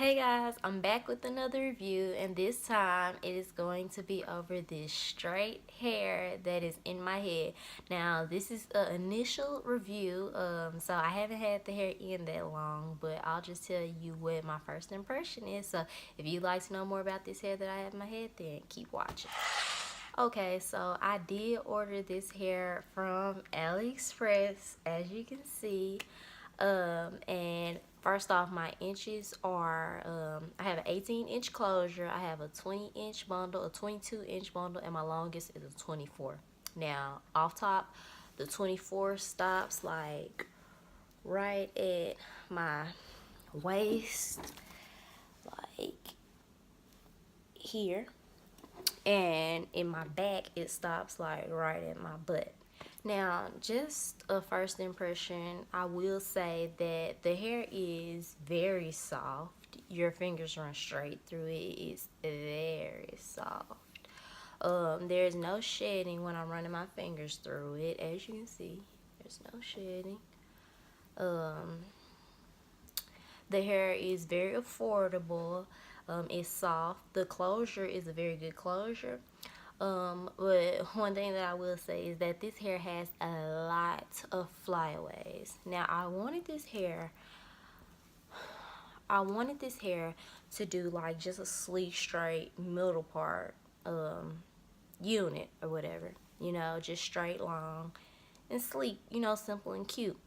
Hey guys, I'm back with another review, and this time it is going to be over this straight hair that is in my head. Now, this is an initial review, so I haven't had the hair in that long, but I'll just tell you what my first impression is. So if you'd like to know more about this hair that I have in my head, then keep watching. Okay, so I did order this hair from Aliexpress, as you can see. And first off, my inches are I have an 18-inch closure, I have a 20-inch bundle, a 22-inch bundle, and my longest is a 24. Now, off top, the 24 stops like right at my waist, like here, and in my back it stops like right at my butt. Now, just a first impression, I will say that the hair is very soft. Your fingers run straight through it. It's very soft. There's no shedding when I'm running my fingers through it. As you can see, there's no shedding. The hair is very affordable. It's soft. The closure is a very good closure. But one thing that I will say is that this hair has a lot of flyaways. Now, I wanted this hair to do like just a sleek, straight middle part unit or whatever. You know, just straight, long, and sleek. You know, simple and cute.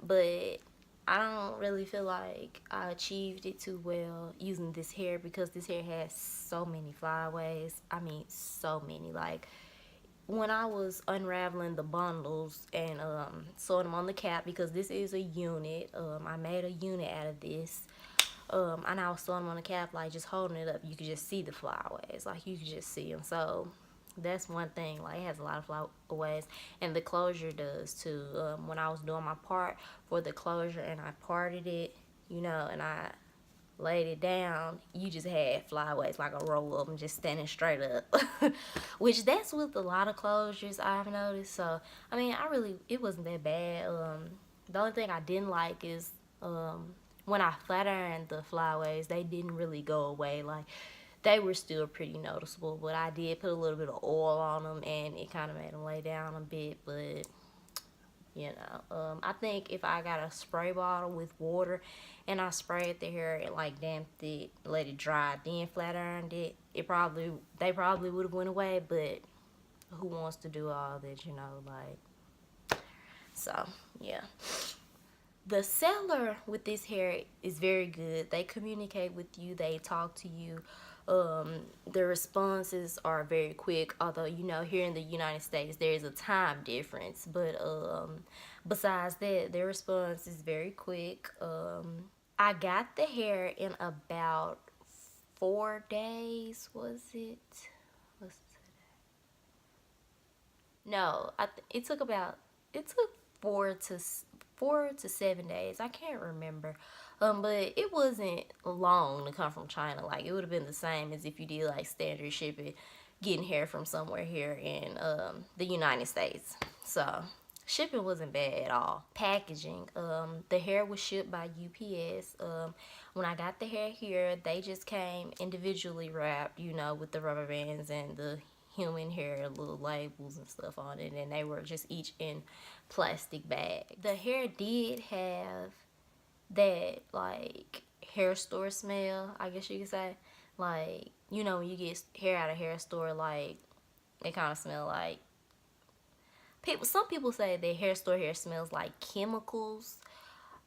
But I don't really feel like I achieved it too well using this hair because this hair has so many flyaways. I mean, so many. Like, when I was unraveling the bundles and sewing them on the cap, because this is a unit, I made a unit out of this. And I was sewing them on the cap, like just holding it up, you could just see the flyaways. Like, you could just see them. So that's one thing. Like, it has a lot of flyaways, and the closure does too. When I was doing my part for the closure and I parted it, you know, and I laid it down, you just had flyaways, like a roll of them just standing straight up. Which that's with a lot of closures I've noticed. So I mean, it wasn't that bad. The only thing I didn't like is when I flat ironed the flyaways, they didn't really go away. Like, they were still pretty noticeable, but I did put a little bit of oil on them and it kind of made them lay down a bit. But you know, I think if I got a spray bottle with water and I sprayed the hair and like damped it, let it dry, then flat ironed it, they probably would have went away. But who wants to do all that, you know? Like, so yeah. The seller with this hair is very good. They communicate with you, they talk to you. The responses are very quick, although, you know, here in the United States there is a time difference, but besides that, their response is very quick. I got the hair in about 4 days. Was it? What's today? No, it took 4 to 7 days. I can't remember. But it wasn't long to come from China. Like, it would have been the same as if you did like standard shipping, getting hair from somewhere here in the United States. So shipping wasn't bad at all. Packaging. The hair was shipped by UPS. When I got the hair here, they just came individually wrapped, you know, with the rubber bands and the human hair little labels and stuff on it, and they were just each in plastic bag. The hair did have that like hair store smell, I guess you could say. Like, you know, when you get hair out of hair store, like, it kind of smell like some people say that hair store hair smells like chemicals,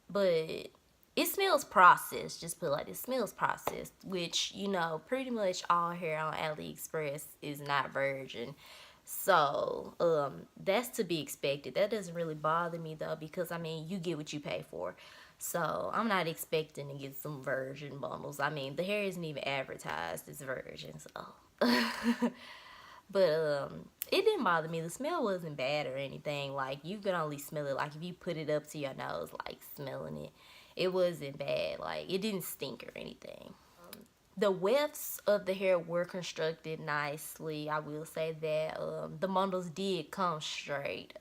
but it smells processed. Just put it like this, it smells processed, which, you know, pretty much all hair on AliExpress is not virgin. So that's to be expected. That doesn't really bother me though, because I mean, you get what you pay for. So I'm not expecting to get some virgin bundles. I mean, the hair isn't even advertised as virgin, so but it didn't bother me. The smell wasn't bad or anything. Like, you could only smell it like if you put it up to your nose, like smelling it. It wasn't bad. Like, it didn't stink or anything. The wefts of the hair were constructed nicely. I will say that the bundles did come straight.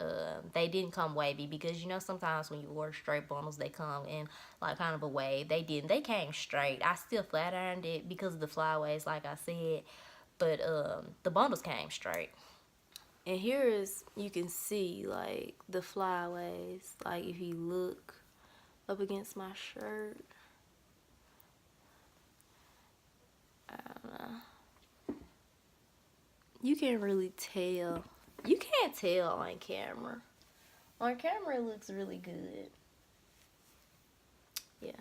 They didn't come wavy, because you know sometimes when you order straight bundles, they come in like kind of a wave. They didn't. They came straight. I still flat ironed it because of the flyaways, like I said, but the bundles came straight. And here is, you can see like the flyaways. Like if you look up against my shirt, I don't know. You can't really tell. You can't tell on camera. On camera, it looks really good. Yeah.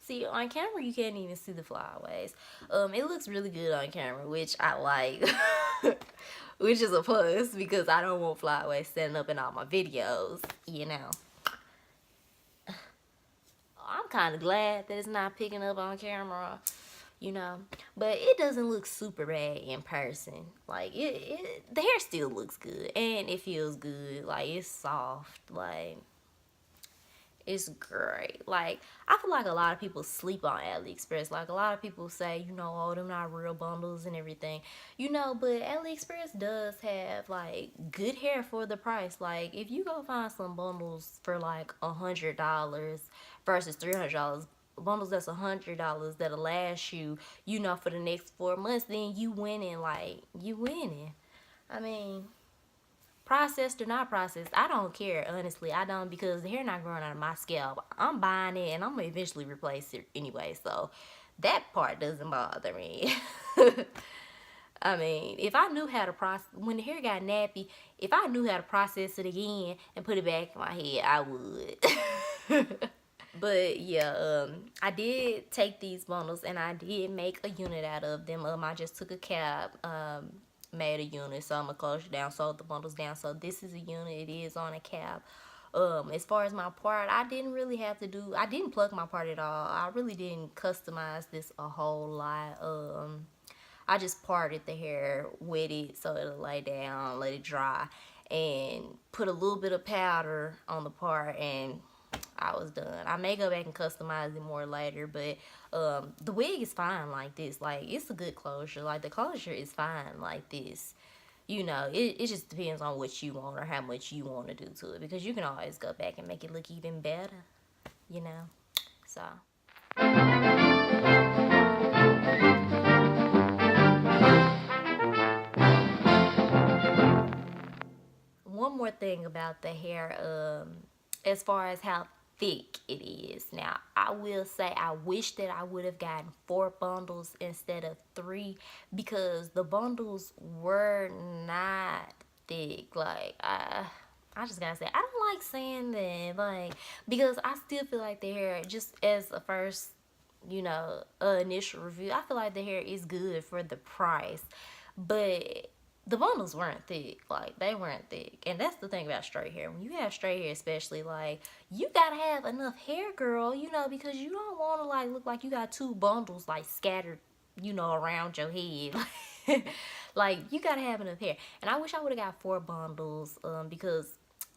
See, on camera, you can't even see the flyaways. It looks really good on camera, which I like. Which is a plus, because I don't want flyaways standing up in all my videos, you know. I'm kind of glad that it's not picking up on camera, you know. But it doesn't look super bad in person. Like, the hair still looks good, and it feels good. Like, it's soft. Like, it's great. Like, I feel like a lot of people sleep on Aliexpress. Like, a lot of people say, you know, oh, them not real bundles and everything. You know, but Aliexpress does have, like, good hair for the price. Like, if you go find some bundles for, like, $100 versus $300, bundles that's $100 that'll last you, you know, for the next 4 months, then you winning. Like, you winning. I mean, processed or not processed, I don't care, honestly. I don't, because the hair not growing out of my scalp. I'm buying it and I'm gonna eventually replace it anyway, so that part doesn't bother me. I mean, if I knew how to process, when the hair got nappy, if I knew how to process it again and put it back in my head, I would. But yeah, I did take these bundles and I did make a unit out of them. I just took a cap, made a unit, so I'm gonna close it down, sewed the bundles down. So this is a unit. It is on a cap. As far as my part, I didn't really have to do, I didn't plug my part at all. I really didn't customize this a whole lot. I just parted the hair, wet it so it'll lay down, let it dry, and put a little bit of powder on the part, and I was done. I may go back and customize it more later, but the wig is fine like this. Like, it's a good closure. Like, the closure is fine like this. You know, it just depends on what you want or how much you want to do to it, because you can always go back and make it look even better, you know. So one more thing about the hair, as far as how thick it is. Now, I will say I wish that I would have gotten 4 bundles instead of 3, because the bundles were not thick. Like, I just gotta say, I don't like saying that, like, because I still feel like the hair, just as a first, you know, initial review, I feel like the hair is good for the price, but the bundles weren't thick. Like, they weren't thick. And that's the thing about straight hair. When you have straight hair, especially, like, you gotta have enough hair, girl, you know, because you don't want to, like, look like you got 2 bundles, like, scattered, you know, around your head. Like, you gotta have enough hair. And I wish I would have got 4 bundles, because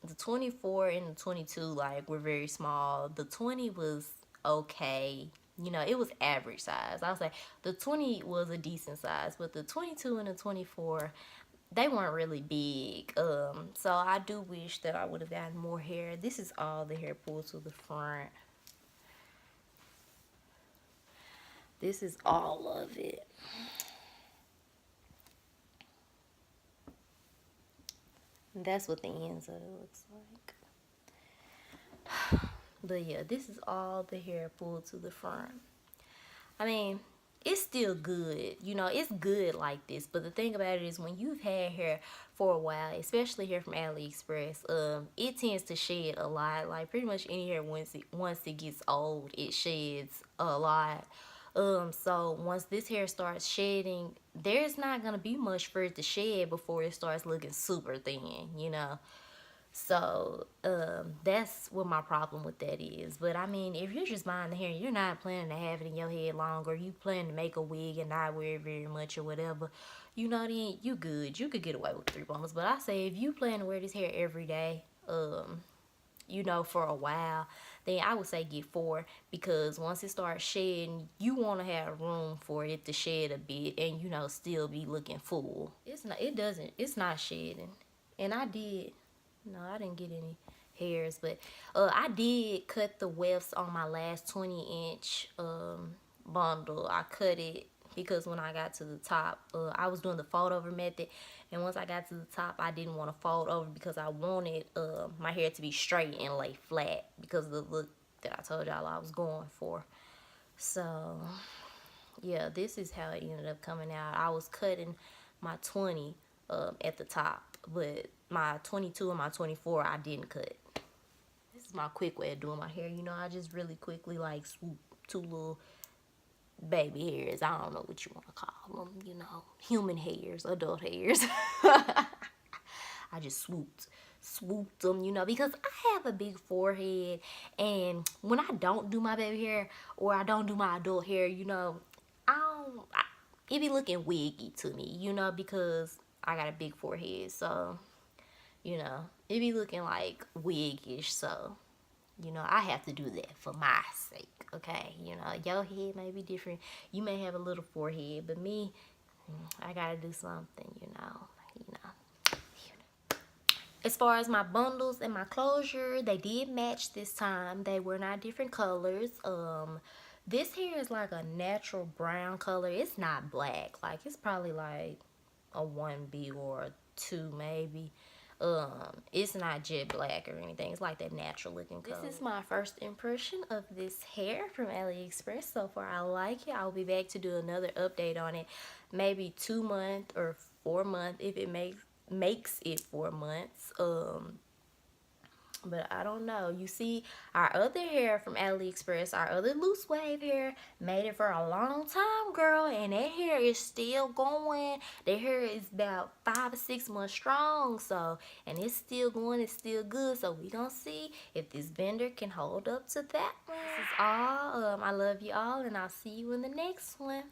the 24 and the 22, like, were very small. The 20 was okay. You know, it was average size. I was like, the 20 was a decent size, but the 22 and the 24, they weren't really big. So I do wish that I would have gotten more hair. This is all the hair pulled to the front. This is all of it. And that's what the ends of it looks like. But yeah, this is all the hair pulled to the front. I mean, it's still good. You know, it's good like this. But the thing about it is, when you've had hair for a while, especially hair from Aliexpress, it tends to shed a lot. Like, pretty much any hair, once it gets old, it sheds a lot. So once this hair starts shedding, there's not gonna be much for it to shed before it starts looking super thin, you know. So that's what my problem with that is. But I mean, if you're just buying the hair, you're not planning to have it in your head long, or you plan to make a wig and not wear it very much or whatever, you know, then you good. You could get away with 3 bundles. But I say, if you plan to wear this hair every day, you know, for a while, then I would say get 4, because once it starts shedding, you want to have room for it to shed a bit and, you know, still be looking full. It's not shedding. And I didn't get any hairs, but I did cut the wefts on my last 20-inch bundle. I cut it because when I got to the top, I was doing the fold over method, and once I got to the top, I didn't want to fold over because I wanted my hair to be straight and lay flat because of the look that I told y'all I was going for. So yeah, this is how it ended up coming out. I was cutting my 20 at the top, but my 22 and my 24 I didn't cut. This is my quick way of doing my hair. You know, I just really quickly like swoop 2 little baby hairs. I don't know what you want to call them, you know, human hairs, adult hairs. I just swooped them, you know, because I have a big forehead, and when I don't do my baby hair or I don't do my adult hair, you know, it be looking wiggy to me, you know, because I got a big forehead. So, you know, it be looking like wiggish. So, you know, I have to do that for my sake, okay? You know, your head may be different. You may have a little forehead, but me, I gotta do something, you know. As far as my bundles and my closure, they did match this time. They were not different colors. This hair is like a natural brown color. It's not black. Like, it's probably like a 1B or a 2 maybe. It's not jet black or anything. It's like that natural looking color. This is my first impression of this hair from Aliexpress. So far, I like it. I'll be back to do another update on it. Maybe 2 month or 4 month if it makes it 4 months. But I don't know. You see, our other hair from Aliexpress, our other loose wave hair, made it for a long time, girl. And that hair is still going. That hair is about 5 or 6 months strong. So, and it's still going. It's still good. So, we gonna see if this bender can hold up to that. This is all. I love you all, and I'll see you in the next one.